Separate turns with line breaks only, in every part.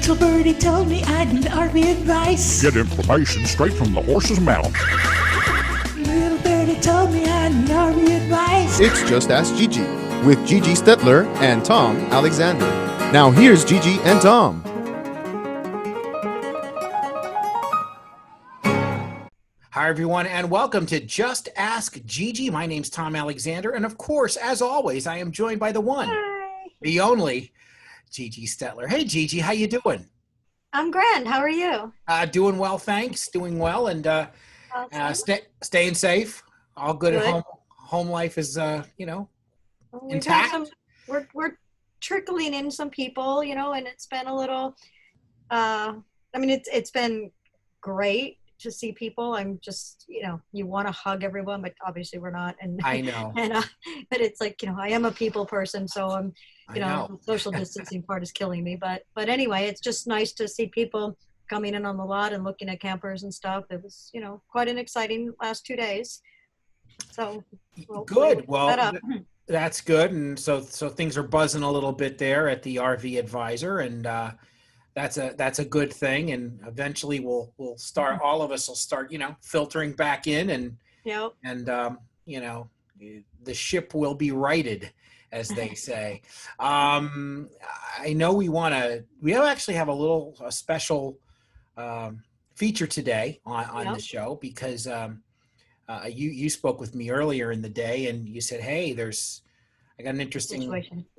Little birdie told me I need RV advice.
Get information straight from the horse's mouth.
Little birdie told me I need RV advice.
It's Just Ask Gigi with Gigi Stetler and Tom Alexander. Now here's Gigi and Tom.
Hi, everyone, and welcome to Just Ask Gigi. My name's Tom Alexander, and of course, as always, I am joined by the one, the only, Gigi Stetler. Hey, Gigi, how you doing?
I'm grand. How are you?
Doing well, thanks. Doing well, and staying safe. All good at home. Home life is, intact.
We're trickling in some people, and it's been a little. It's been great to see people. I'm just, you want to hug everyone, but obviously we're not. And
I know.
But it's like, I am a people person, so I'm, the social distancing part is killing me. But anyway, it's just nice to see people coming in on the lot and looking at campers and stuff. It was, quite an exciting last 2 days. So
good. Well, that's good. And so things are buzzing a little bit there at the RV Advisor, and that's a good thing. And eventually we'll start. All of us will start, filtering back in, and the ship will be righted, as they say. I know we actually have a special feature today on the show, because you spoke with me earlier in the day, and you said, hey, I got an interesting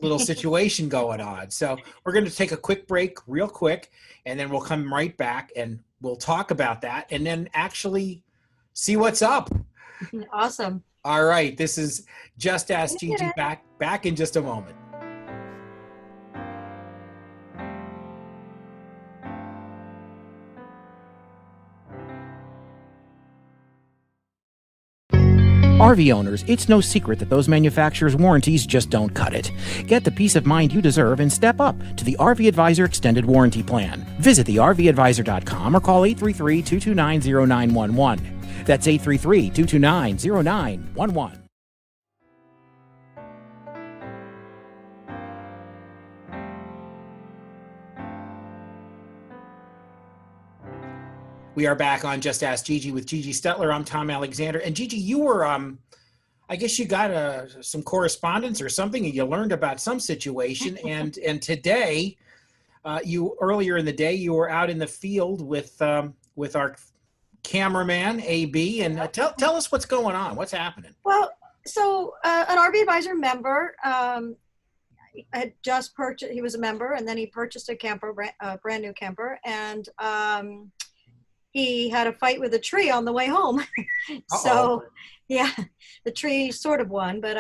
little situation going on. So we're going to take a quick break real quick, and then we'll come right back and we'll talk about that and then actually see what's up.
Awesome.
All right. This is Just Ask Gigi, back in just a moment. RV owners, it's no secret that those manufacturers' warranties just don't cut it. Get the peace of mind you deserve and step up to the RV Advisor Extended Warranty Plan. Visit thervadvisor.com or call 833-229-0911. That's 833-229-0911. We are back on Just Ask Gigi with Gigi Stetler. I'm Tom Alexander. And Gigi, you were, I guess you got some correspondence or something, and you learned about some situation. And today, earlier in the day, you were out in the field with our cameraman, AB. And tell us what's going on. What's happening?
Well, so an RV Advisor member had just purchased, he was a member, and then he purchased a camper, a brand new camper. And he had a fight with a tree on the way home. So, yeah, the tree sort of won, but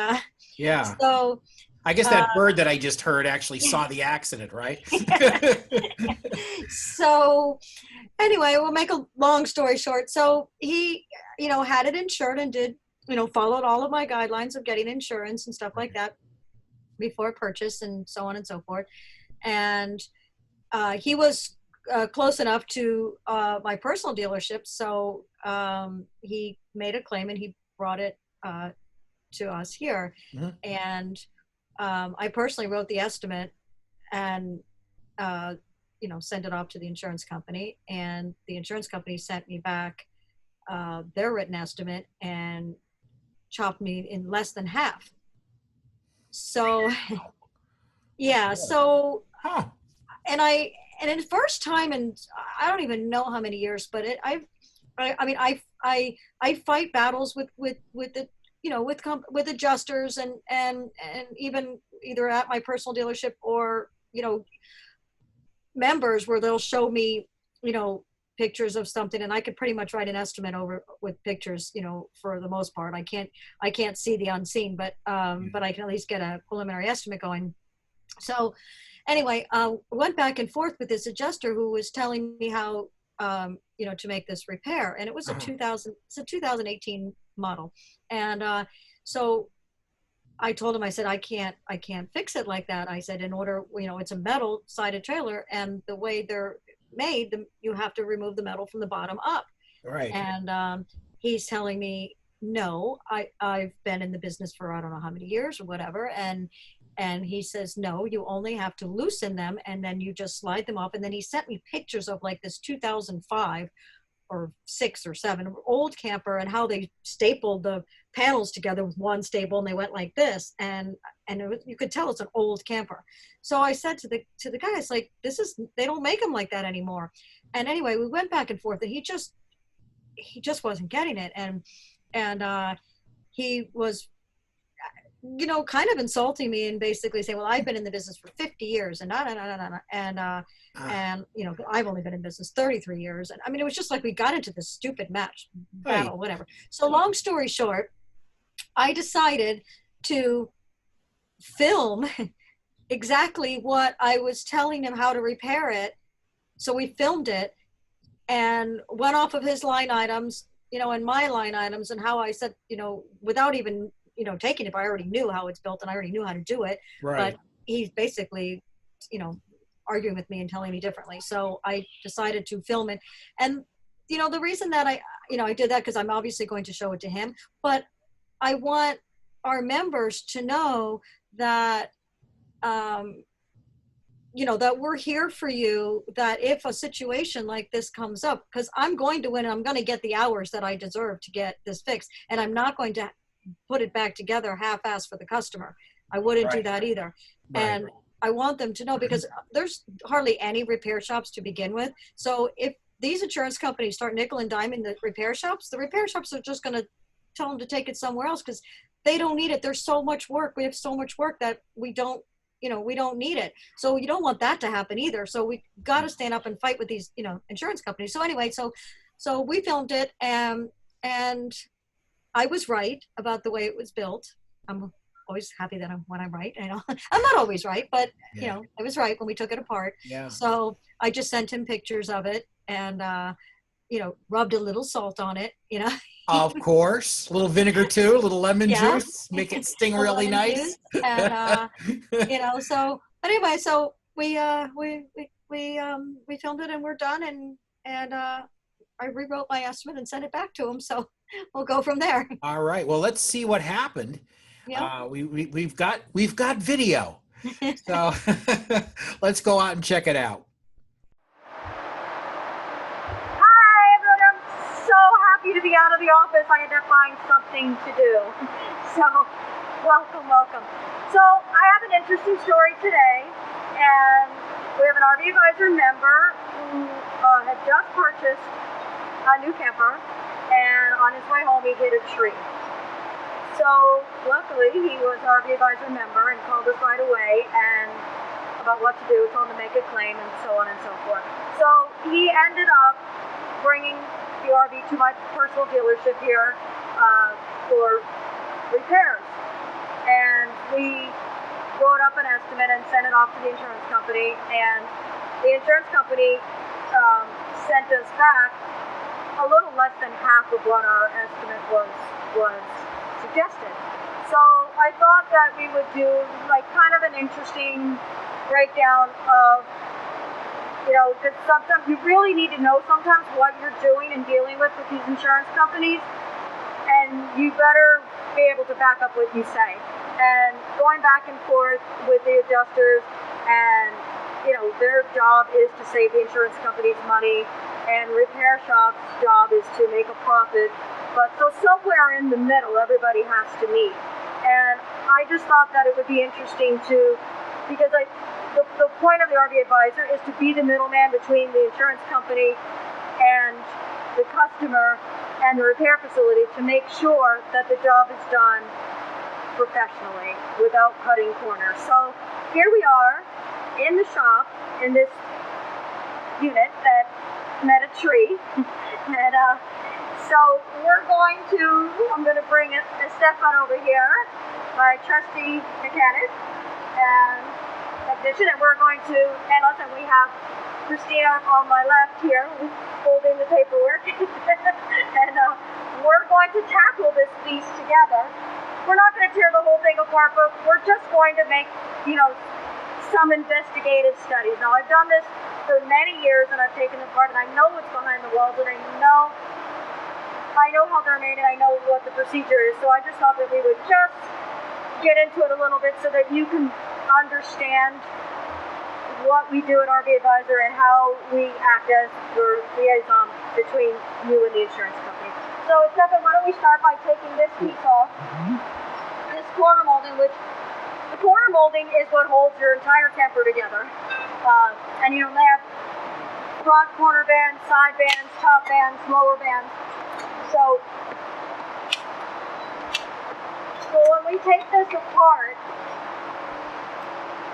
yeah.
So
I guess that bird that I just heard actually saw the accident, right?
So anyway, we'll make a long story short. So he, had it insured and did, followed all of my guidelines of getting insurance and stuff like that before purchase and so on and so forth. And he was close enough to my personal dealership, so he made a claim and he brought it to us here. Mm-hmm. And I personally wrote the estimate and sent it off to the insurance company, and the insurance company sent me back their written estimate and chopped me in less than half. So yeah, so and in the first time, and I don't even know how many years, but I fight battles with the, with adjusters and even either at my personal dealership or, members where they'll show me, pictures of something, and I could pretty much write an estimate over with pictures, for the most part. I can't see the unseen, but I can at least get a preliminary estimate going. So anyway, went back and forth with this adjuster who was telling me how, to make this repair. And it was a 2018 model. And so I told him, I said, I can't fix it like that. I said, in order, it's a metal sided trailer, and the way they're made, you have to remove the metal from the bottom up.
Right.
And he's telling me, no, I've been in the business for I don't know how many years or whatever. And And he says, no, you only have to loosen them and then you just slide them off. And then he sent me pictures of like this 2005 or 6 or 7 old camper and how they stapled the panels together with one staple and they went like this. And you could tell it's an old camper. So I said to the guys, like, they don't make them like that anymore. And anyway, we went back and forth and he just wasn't getting it. And he was, kind of insulting me and basically saying, well, I've been in the business for 50 years and and I've only been in business 33 years. And I mean, it was just like we got into this stupid battle, whatever. So long story short, I decided to film exactly what I was telling him how to repair it. So we filmed it and went off of his line items, and my line items and how I said, without even, taking it, but I already knew how it's built and I already knew how to do it.
Right.
But he's basically, arguing with me and telling me differently. So I decided to film it. And, the reason that I did that, because I'm obviously going to show it to him, but I want our members to know that, that we're here for you, that if a situation like this comes up, because I'm going to win and I'm going to get the hours that I deserve to get this fixed. And I'm not going to put it back together half-assed for the customer. I wouldn't do that either.
Right.
And I want them to know, because there's hardly any repair shops to begin with. So if these insurance companies start nickel and diming the repair shops are just going to tell them to take it somewhere else because they don't need it. There's so much work. We have so much work that we don't need it. So you don't want that to happen either. So we got to stand up and fight with these, insurance companies. So anyway, so we filmed it and I was right about the way it was built. I'm always happy that when I'm right. I'm not always right, but I was right when we took it apart.
Yeah.
So I just sent him pictures of it and, rubbed a little salt on it,
Of course. A little vinegar too, a little lemon juice, make it sting really nice.
And, so anyway, so we filmed it and we're done. And I rewrote my estimate and sent it back to him. So we'll go from there.
All right. Well, let's see what happened.
Yeah.
We've got video. So let's go out and check it out.
Hi everyone, I'm so happy to be out of the office. I had to find something to do. So welcome. So I have an interesting story today, and we have an RV Advisor member who had just purchased a new camper, and on his way home he hit a tree. So luckily he was an RV Advisor member and called us right away and about what to do, told him to make a claim and so on and so forth. So he ended up bringing the RV to my personal dealership here for repairs. And we wrote up an estimate and sent it off to the insurance company, and the insurance company sent us back a little less than half of what our estimate was suggested. So I thought that we would do like kind of an interesting breakdown of, because sometimes you really need to know sometimes what you're doing and dealing with these insurance companies, and you better be able to back up what you say. And going back and forth with the adjusters, and their job is to save the insurance company's money, and repair shop's job is to make a profit. But so somewhere in the middle, everybody has to meet. And I just thought that it would be interesting because the point of the RV Advisor is to be the middleman between the insurance company and the customer and the repair facility to make sure that the job is done professionally without cutting corners. So here we are in the shop in this unit that met a tree. And so I'm going to bring Stefan over here, my trusty mechanic and technician, and we're going to handle it. And we have Christina on my left here holding the paperwork. And we're going to tackle this piece together. We're not going to tear the whole thing apart, but we're just going to make, some investigative studies. Now, I've done this for many years, and I've taken them apart, and I know what's behind the walls, and I know how they're made, and I know what the procedure is. So I just thought that we would just get into it a little bit so that you can understand what we do at RV Advisor and how we act as your liaison between you and the insurance company. So, Stefan, why don't we start by taking this piece off, this corner molding, which the corner molding is what holds your entire camper together. And you know, they have front corner bands, side bands, top bands, lower bands. So when we take this apart,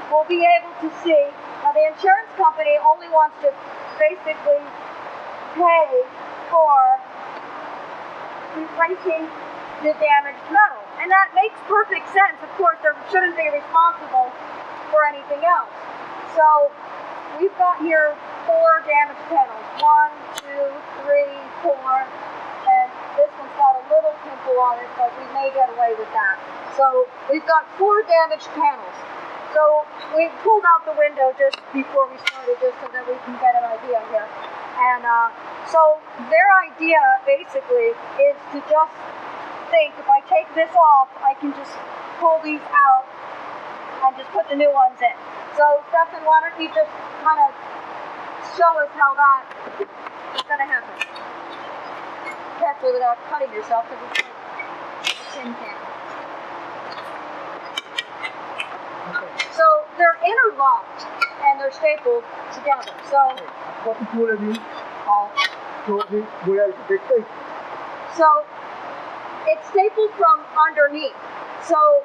we'll be able to see. Now, the insurance company only wants to basically pay for replacing the damaged metal. And that makes perfect sense. Of course, they shouldn't be responsible for anything else. So we've got here 4 damaged panels. 1, 2, 3, 4. And this one's got a little pimple on it, but we may get away with that. So we've got 4 damaged panels. So we pulled out the window just before we started, just so that we can get an idea here. And so their idea basically is to just think, if I take this off, I can just pull these out and just put the new ones in. So Stefan, why don't you just kind of show us how that is going to happen? Carefully without cutting yourself, because it's like a tin can. So they're interlocked and they're stapled together. So it's stapled from underneath. So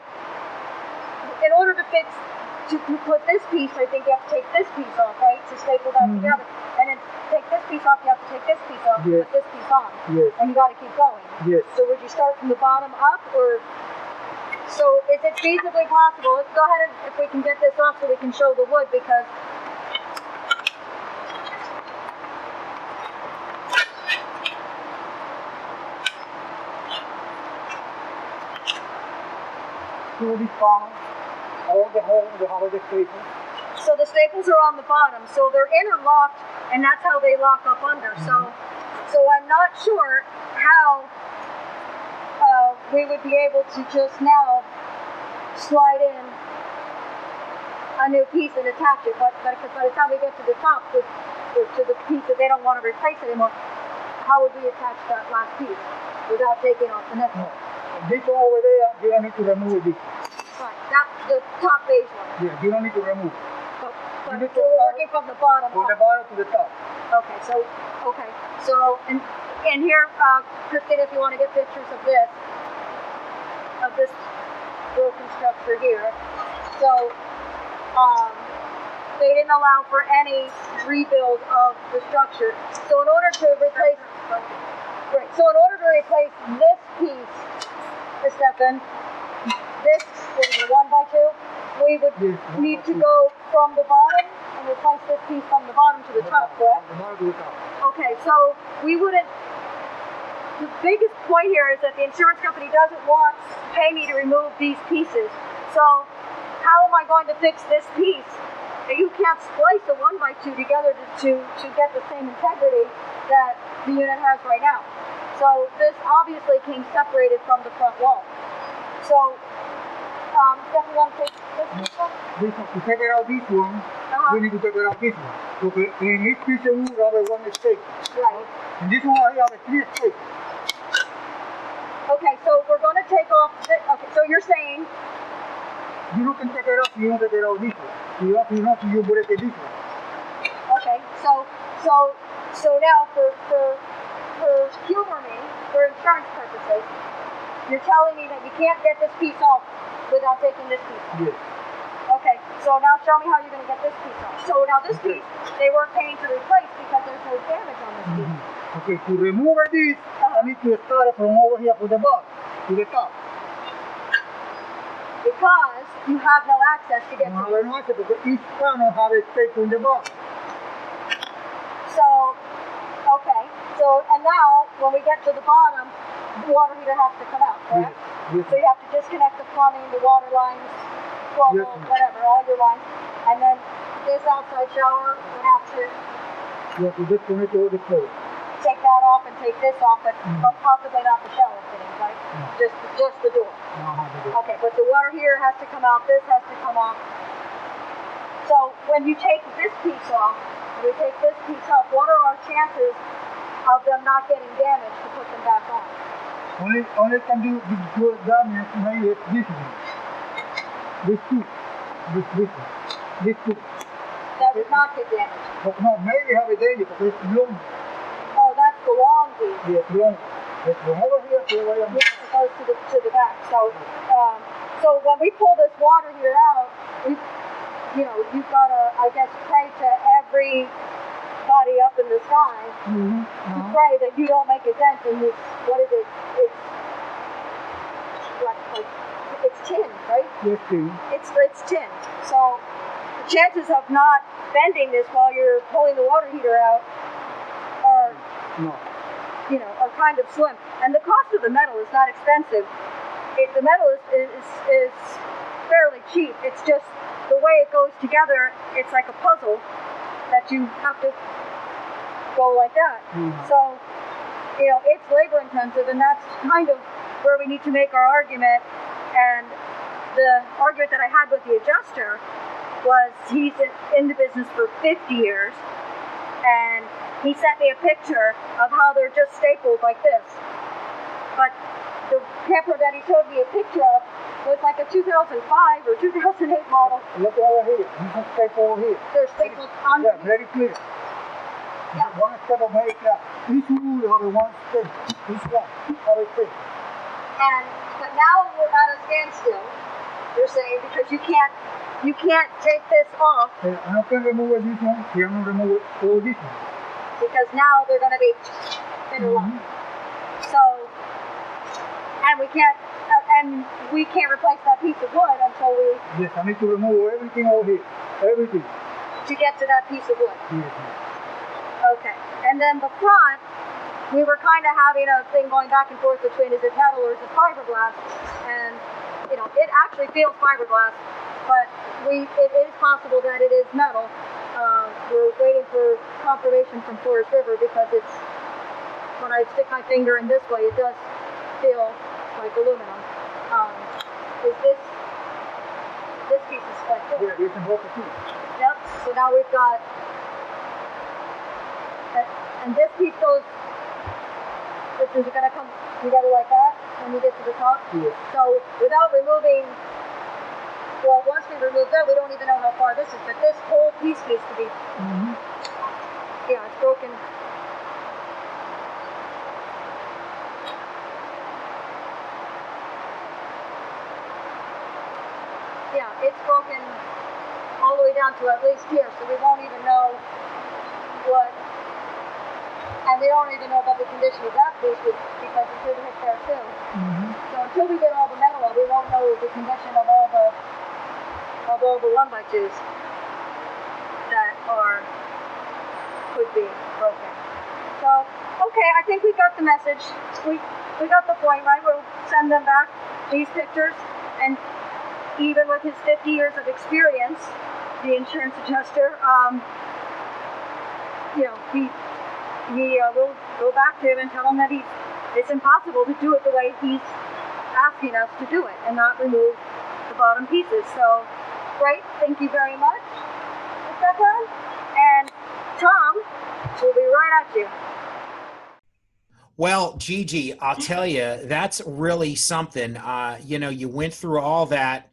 in order to put this piece, I think you have to take this piece off, right? To staple that together. And then take this piece off, you have to take this piece off, put this piece on.
Yes.
And you got to keep going.
Yes.
So would you start from the bottom up, or? So is it feasibly possible? Let's go ahead and, if we can get this off so we can show the wood, because so the staples are on the bottom, so they're interlocked, and that's how they lock up under. So I'm not sure how we would be able to just now slide in a new piece and attach it, but by the time we get to the top, to the piece that they don't want to replace anymore, how would we attach that last piece without taking off the next one?
This one over there, you don't need to remove this.
Right, that's the top beige one.
Yeah, you don't need to remove.
But we're working from the bottom
From
up.
the bottom to the top.
Okay, so and here, Christina, if you want to get pictures of this broken structure here. So they didn't allow for any rebuild of the structure. So in order to replace this piece, Stefan, this is a 1x2. We would need to go from the bottom and replace this piece from the bottom to the top, correct?
The bottom to the top.
Okay, so we wouldn't. The biggest point here is that the insurance company doesn't want to pay me to remove these pieces. So how am I going to fix this piece? You can't splice a 1x2 together to get the same integrity that the unit has right now. So this obviously came separated from the front wall. So Stefan, want to take this one?
To take out this one, we need to take out this one. Okay, in each piece of wood, have one stake.
Right.
And this one, I have 3 stakes.
Okay, so we're going to take off. Okay, so you're saying
You don't can take it off, you don't take it out this one. You break it this one.
okay. So now for humor me, for insurance purposes, you're telling me that you can't get this piece off without taking this piece off.
Yes.
Okay, so now show me how you're going to get this piece off. So now this piece, they weren't paying to replace because there's no damage on this piece.
Okay, to remove this, I need to start from over here to the bottom, to the top.
Because you have no access to get to
No, no, because each panel have a stake on the bottom.
So, okay. So, and now, when we get to the bottom, the water heater has to come out, correct?
Yes.
So you have to disconnect the plumbing, the water lines,
Yes.
whatever, all your lines. And then this outside shower would have to
You have to disconnect all the code.
take that off and take this off, but possibly not the shower fittings, right? Just the door. Okay, but the water heater has to come out, this has to come off. So when you take this piece off, what are our chances of them not getting damaged to put them back on?
Only can do damage maybe this one. This two. This two.
That would not get damaged.
But no, maybe have a danger because it's long.
Oh, that's the long piece.
Yes, long. It's from over here to where I'm.
It goes to the back. So, so when we pull this water heater out, you've got to, I guess, pray to every body up in the sky to pray that you don't make a dent in this. What is it? It's tin, right?
Yes, tin.
It's tin. So the chances of not bending this while you're pulling the water heater out are are kind of slim. And the cost of the metal is not expensive. The metal is fairly cheap. It's just the way it goes together. It's like a puzzle that you have to go like that. So it's labor intensive, and that's kind of where we need to make our argument. And the argument that I had with the adjuster was he's in the business for 50 years, and he sent me a picture of how they're just stapled like this. But the camper that he showed me a picture of was like a 2005 or 2008 model.
Look over here. You can staple over here.
They're stapled on.
Yeah, very clear.
Yeah.
One step of very clear. Each wood or one step. Each one. Very clear.
But now we're at a standstill. You're saying because you can't take this off.
I'm not going to remove this one. I'm going to remove all this one.
Because now they're going to be interlocked. So, and we can't replace that piece of wood until we.
Yes, I need to remove everything over here. Everything.
To get to that piece of wood.
Yes.
Okay. And then the front, we were kind of having a thing going back and forth between is it metal or is it fiberglass? And it actually feels fiberglass, but it is possible that it is metal. We're waiting for confirmation from Forest River because when I stick my finger in this way, it does feel like aluminum. Is this piece is like this?
Yeah, you can hold it too.
Yep. So now we've got, and this piece goes. This is going to come together like that when you get to the top.
Yes.
So without removing. Well, once we remove that, we don't even know how far this is, but this whole piece needs to be. Yeah, it's broken. Yeah, it's broken all the way down to at least here, so we won't even know what. And we don't even know about the condition of that piece because it should hit there too. So until we get all the metal out, we won't know the condition of all the 1x2s that could be broken. So, okay, I think we got the message. We got the point, right? We'll send them back these pictures, and even with his 50 years of experience, the insurance adjuster, we'll go back to him and tell him that it's impossible to do it the way he's asking us to do it and not remove the bottom pieces. So, great, thank you very much, Stefan. And Tom, we'll be right at you.
Well, Gigi, I'll tell you, that's really something. You went through all that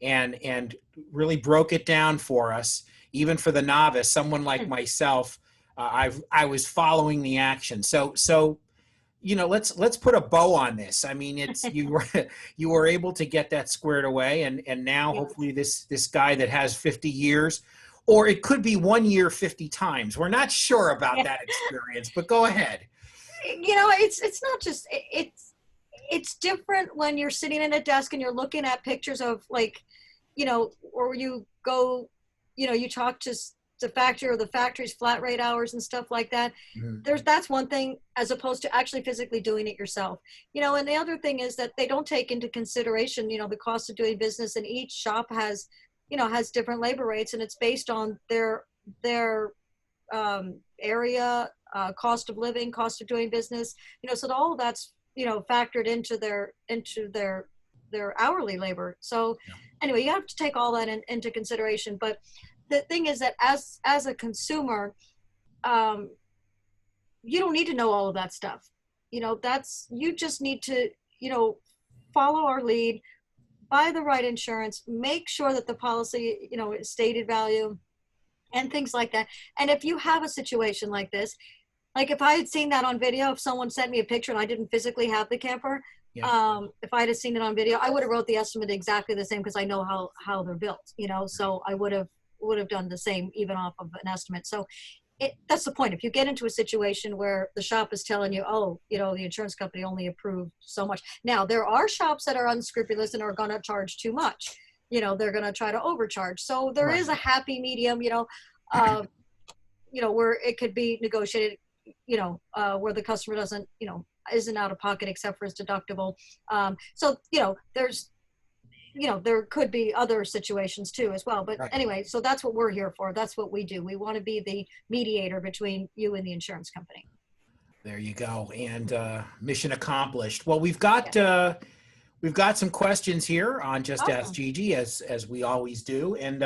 and really broke it down for us, even for the novice, someone like myself. I was following the action. So let's put a bow on this. I mean, it's you were able to get that squared away, and now hopefully this guy that has 50 years, or it could be 1 year 50 times. We're not sure about that experience, but go ahead.
It's not just it's different when you're sitting at a desk and you're looking at pictures of or you go, you talk to the factory or the factory's flat rate hours and stuff like that. That's one thing as opposed to actually physically doing it yourself. And the other thing is that they don't take into consideration, the cost of doing business, and each shop has different labor rates, and it's based on their area, cost of living, cost of doing business, so all of that's, factored into their hourly labor. So anyway, you have to take all that into consideration. But the thing is that as a consumer, you don't need to know all of that stuff. You just need to, follow our lead, buy the right insurance, make sure that the policy, is stated value and things like that. And if you have a situation like this, like if I had seen that on video, if someone sent me a picture and I didn't physically have the camper, if I had seen it on video, I would have wrote the estimate exactly the same because I know how they're built, so I would have done the same even off of an estimate. So that's the point. If you get into a situation where the shop is telling you, oh, the insurance company only approved so much. Now, there are shops that are unscrupulous and are going to charge too much. They're going to try to overcharge. So there is a happy medium, where it could be negotiated, where the customer doesn't, isn't out of pocket except for his deductible. So, there could be other situations too as well. But anyway, so that's what we're here for. That's what we do. We want to be the mediator between you and the insurance company.
There you go. And mission accomplished. Well, we've got some questions here on Just Ask Gigi, as we always do. And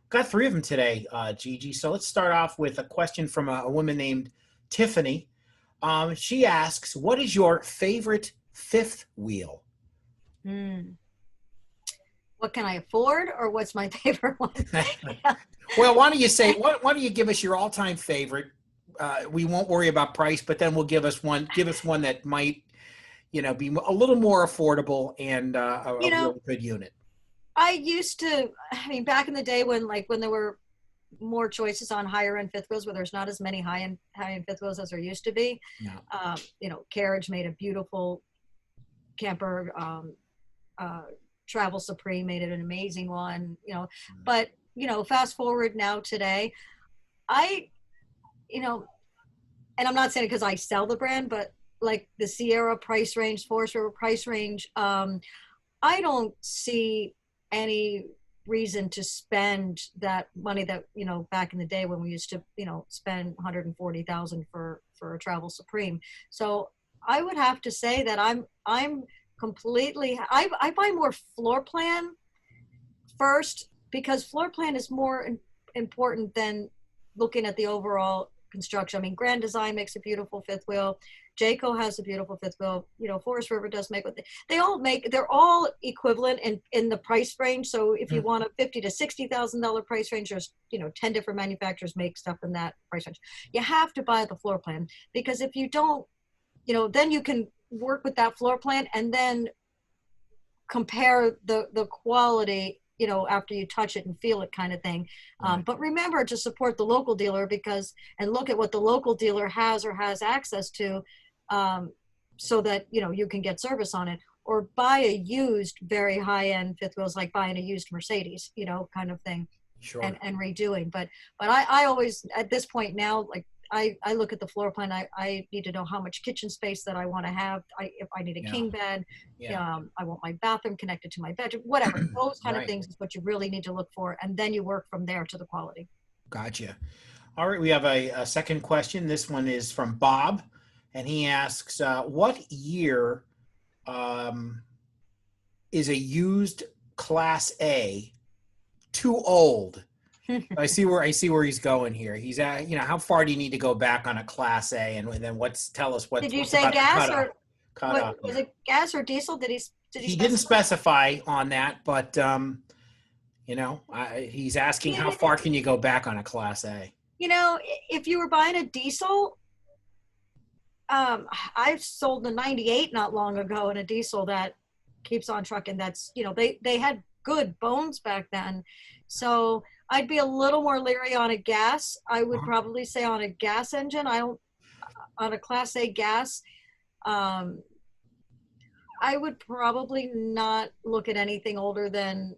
got 3 of them today, Gigi. So let's start off with a question from a woman named Tiffany. She asks, what is your favorite fifth wheel?
What can I afford, or what's my favorite one?
Well, why don't you give us your all-time favorite? We won't worry about price, but then we'll give us one that might, be a little more affordable and a real good unit.
I mean, back in the day when there were more choices on higher end fifth wheels, where there's not as many high end fifth wheels as there used to be. Carriage made a beautiful camper. Travel Supreme made it an amazing one, but fast forward now today, and I'm not saying it because I sell the brand, but like the Sierra price range, Forest River price range, I don't see any reason to spend that money that, back in the day when we used to, spend $140,000 for a Travel Supreme. So I would have to say that I'm completely, I buy more floor plan first, because floor plan is more important than looking at the overall construction. I mean, Grand Design makes a beautiful fifth wheel. Jayco has a beautiful fifth wheel. Forest River does make what they're all equivalent in the price range. So if you want a $50,000 to $60,000 price range, there's 10 different manufacturers make stuff in that price range. You have to buy the floor plan, because if you don't, then you can work with that floor plan and then compare the quality, after you touch it and feel it, kind of thing. But remember to support the local dealer, and look at what the local dealer has or has access to, so that, you can get service on it, or buy a used very high end fifth wheels, like buying a used Mercedes, kind of thing.
Sure.
And redoing. But I always, at this point now, like, I look at the floor plan. I need to know how much kitchen space that I want to have. If I need a king bed, I want my bathroom connected to my bedroom, whatever. Those kind of things is what you really need to look for. And then you work from there to the quality.
Gotcha. All right. We have a second question. This one is from Bob. And he asks, what year is a used Class A too old? I see where he's going here. He's at, how far do you need to go back on a Class A, and then tell us what?
Did you say gas or
was
it gas or diesel?
He didn't specify on that, but he's asking how far can you go back on a Class A?
If you were buying a diesel, I've sold a 98 not long ago in a diesel that keeps on trucking. That's, they had good bones back then. So I'd be a little more leery on a gas. I would probably say on a gas engine. On a Class A gas, I would probably not look at anything older than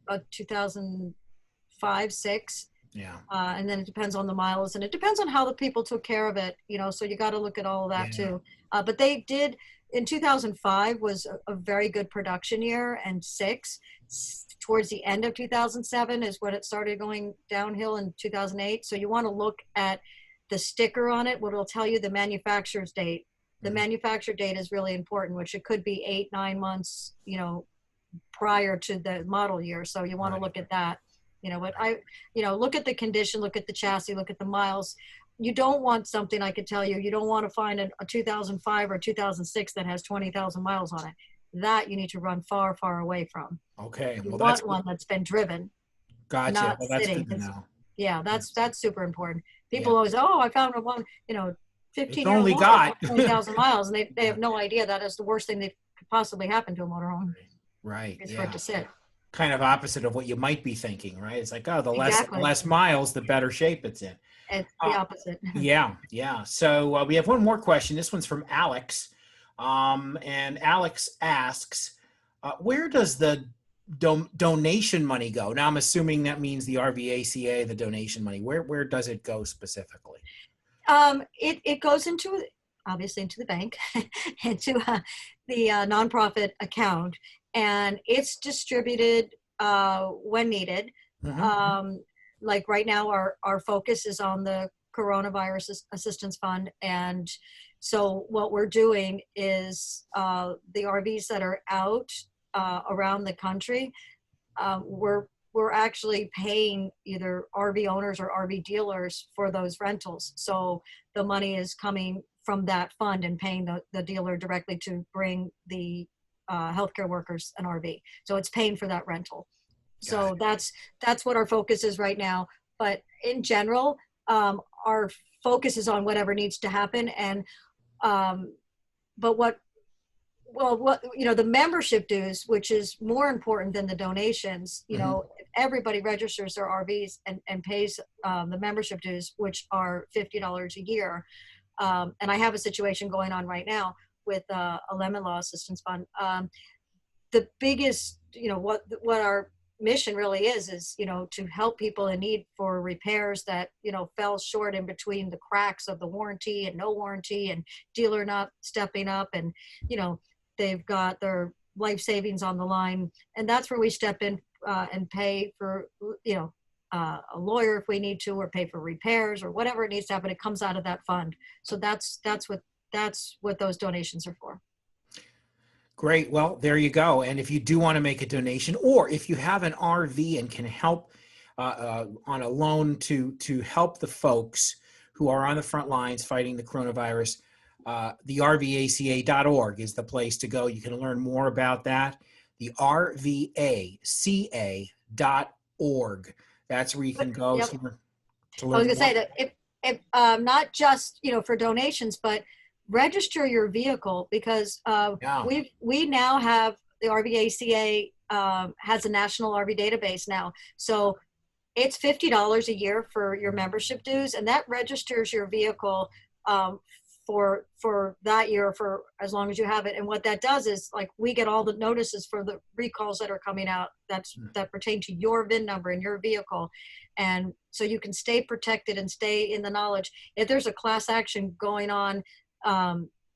a 2005, 6.
Yeah.
And then it depends on the miles, and it depends on how the people took care of it, so you got to look at all of that too. But they did, in 2005 was a very good production year, and 6 towards the end of 2007 is when it started going downhill in 2008. So you want to look at the sticker on it, what it'll tell you the manufacturer's date. The manufacturer date is really important, which it could be 8-9 months, prior to the model year. So you want to look at that. But look at the condition, look at the chassis, look at the miles. You don't want something, I could tell you, you don't want to find a 2005 or 2006 that has 20,000 miles on it. That you need to run far, far away from.
Okay.
You
Well,
want
that's
one that's been driven.
gotcha.
Not
Well, that's
sitting.
good to know.
Yeah, that's super important. People
Yeah.
always, I found one, 15
It's
year
only
old
got
20,000 miles, and they have no idea that is the worst thing that could possibly happen to a motorhome.
right.
Is for it to sit.
Kind of opposite of what you might be thinking, right? It's like, the
Exactly.
less miles, the better shape it's in.
It's the opposite.
Yeah. So we have one more question. This one's from Alex. And Alex asks, where does the donation money go? Now, I'm assuming that means the RVACA, the donation money. Where does it go specifically?
It goes obviously into the bank, into the nonprofit account, and it's distributed when needed.
Mm-hmm.
Like right now, our focus is on the Coronavirus Assistance Fund, and so what we're doing is the RVs that are out around the country, we're actually paying either RV owners or RV dealers for those rentals. So the money is coming from that fund and paying the dealer directly to bring the healthcare workers an RV. So it's paying for that rental. So that's what our focus is right now. But in general, our focus is on whatever needs to happen. And but the membership dues, which is more important than the donations, if everybody registers their RVs and pays the membership dues, which are $50 a year. And I have a situation going on right now with a Lemon Law Assistance Fund. The biggest, what our mission really is to help people in need for repairs that fell short in between the cracks of the warranty and no warranty, and dealer not stepping up, and they've got their life savings on the line, and that's where we step in and pay for a lawyer if we need to, or pay for repairs or whatever it needs to happen. It comes out of that fund. So that's what those donations are for.
Great. Well, there you go. And if you do want to make a donation, or if you have an RV and can help on a loan to help the folks who are on the front lines fighting the coronavirus, the RVACA.org is the place to go. You can learn more about that. The RVACA.org. That's where you can go.
Yep.
To learn
I was going to
more.
say that if not just for donations, but register your vehicle, because we now have the RVACA has a national RV database now. So it's $50 a year for your membership dues, and that registers your vehicle for that year, for as long as you have it. And what that does is, like, we get all the notices for the recalls that are coming out that pertain to your VIN number in your vehicle. And so you can stay protected and stay in the knowledge. If there's a class action going on,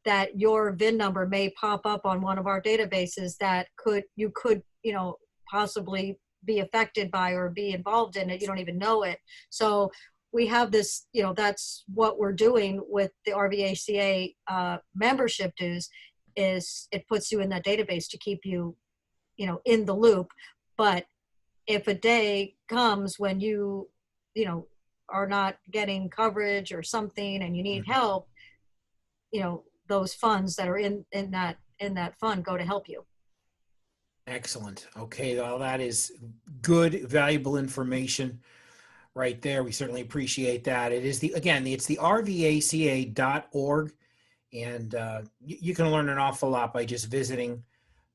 that your VIN number may pop up on one of our databases that you could possibly be affected by or be involved in it. You don't even know it. So we have this, that's what we're doing with the RVACA membership dues, is it puts you in that database to keep you, in the loop. But if a day comes when you are not getting coverage or something and you need help, those funds that are in that fund go to help you.
Excellent. Okay, well, that is good, valuable information right there. We certainly appreciate that. It is it's the RVACA.org, and you can learn an awful lot by just visiting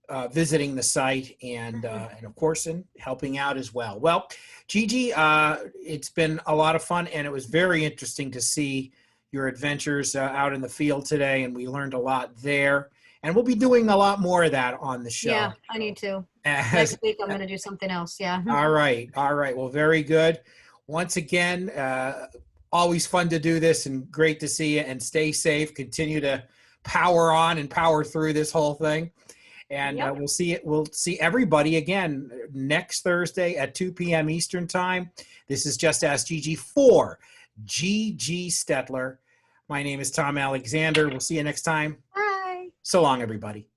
the site, and of course, in helping out as well. Well, Gigi, it's been a lot of fun, and it was very interesting to see your adventures out in the field today, and we learned a lot there. And we'll be doing a lot more of that on the show.
Yeah, I need to. Next week, I'm going to do something else. Yeah.
All right. Well, very good. Once again, always fun to do this, and great to see you, and stay safe. Continue to power on and power through this whole thing. And we'll see everybody again next Thursday at 2 p.m. Eastern time. This is Just Ask Gigi for Gigi Stetler. My name is Tom Alexander. We'll see you next time.
Bye.
So long, everybody.